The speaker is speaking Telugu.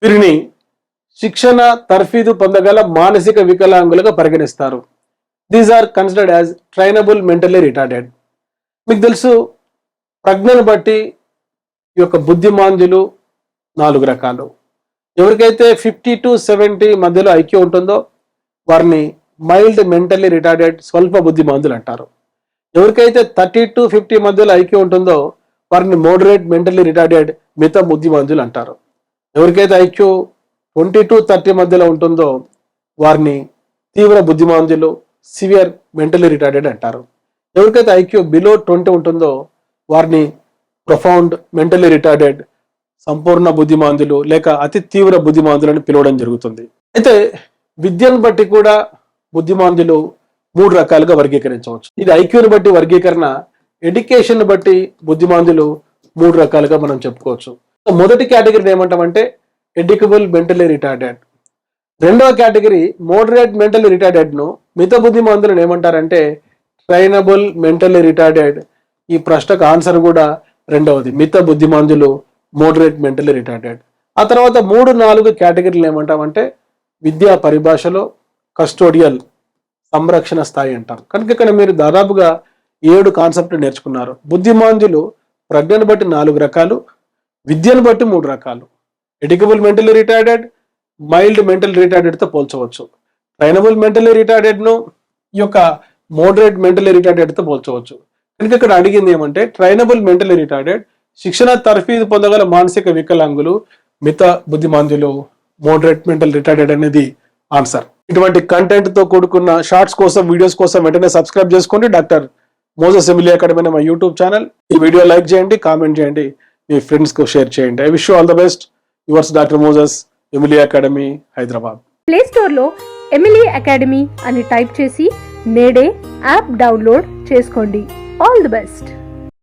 వీరిని శిక్షణ తర్ఫీదు పొందగల మానసిక వికలాంగులుగా పరిగణిస్తారు. These are considered as trainable mentally retarded. మీకు తెలుసు, ప్రజ్ఞను బట్టి ఈ యొక్క బుద్ధిమాంద్యులు 4 రకాలు. ఎవరికైతే 50 to 70 మధ్యలో ఐక్యూ ఉంటుందో వారిని మైల్డ్ మెంటల్లీ రిటార్డెడ్, స్వల్ప బుద్ధిమాంద్యులు అంటారు. ఎవరికైతే 30 to 50 మధ్యలో ఐక్యూ ఉంటుందో వారిని మోడరేట్ మెంటల్లీ రిటార్డెడ్, మిత బుద్ధిమాంద్యులు అంటారు. ఎవరికైతే ఐక్యూ 20 to 30 మధ్యలో ఉంటుందో వారిని తీవ్ర బుద్ధిమాంద్యులు, సివియర్ మెంటల్లీ రిటార్డెడ్ అంటారు. ఎవరికైతే ఐక్యూ బిలో 20 ఉంటుందో వారిని ప్రొఫౌండ్ మెంటల్లీ రిటార్డెడ్, సంపూర్ణ బుద్ధిమాంద్యులు లేక అతి తీవ్ర బుద్ధిమాంద్యులని పిలవడం జరుగుతుంది. అయితే విద్యను బట్టి కూడా బుద్ధిమాంద్యులు 3 రకాలుగా వర్గీకరించవచ్చు. ఇది ఐక్యూని బట్టి వర్గీకరణ. ఎడ్యుకేషన్ బట్టి బుద్ధిమాంద్యులు 3 రకాలుగా మనం చెప్పుకోవచ్చు. మొదటి కేటగిరీని ఏమంటామంటే ఎడ్యుకబుల్ మెంటల్లీ రిటార్డెడ్. రెండవ కేటగిరీ మోడరేట్ మెంటల్లీ రిటార్డెడ్ ను మిత బుద్ధిమాంద్యులను ఏమంటారంటే ట్రైనబుల్ మెంటల్లీ రిటార్డెడ్. ఈ ప్రశ్నకు ఆన్సర్ కూడా రెండవది, మిత బుద్ధిమాంద్యులు, మోడరేట్ మెంటల్లీ రిటార్డెడ్. ఆ తర్వాత 3-4 కేటగిరీలు ఏమంటామంటే విద్యా పరిభాషలో కస్టోడియల్, సంరక్షణ స్థాయి అంటారు. కనుక ఇక్కడ మీరు దాదాపుగా 7 కాన్సెప్ట్ నేర్చుకున్నారు. బుద్ధిమాంద్యులు ప్రజ్ఞను బట్టి 4 రకాలు, విద్యను బట్టి 3 రకాలు. ఎడ్యుకబుల్ మెంటల్లీ రిటార్డెడ్, మైల్డ్ మెంటల్ రిటార్డెడ్తో పోల్చవచ్చు. ట్రైనబుల్ మెంటల్లీ రిటార్డెడ్ను ఈ యొక్క మోడరేట్ మెంటల్లీ రిటార్డెడ్తో పోల్చవచ్చు. కనుక ఇక్కడ అడిగింది ఏమంటే ట్రైనబుల్ మెంటల్లీ రిటార్డెడ్, శిక్షణ తర్ఫీదు పొందగల మానసిక వికలాంగులు, మిత బుద్ధిమాంద్యులు, మోడరేట్ మెంటల్ రిటార్డెడ్ అనేది ఆన్సర్. ఇటువంటి కంటెంట్ తో కూడుకున్న షార్ట్స్ కోసం, వీడియోస్ కోసం వెంటనే సబ్స్క్రైబ్ చేసుకోండి. డాక్టర్ మోజెస్ ఎమిలీ అకాడమీ అనే మా యూట్యూబ్ ఛానల్. ఈ వీడియో లైక్ చేయండి, కామెంట్ చేయండి, మీ ఫ్రెండ్స్ కు షేర్ చేయండి. I wish you all the best. Yours doctor Moses Emily academy, Hyderabad. Play store లో ఎమిలీ అకాడమీ అని టైప్ చేసి నేడే యాప్ డౌన్లోడ్ చేసుకోండి. All the best.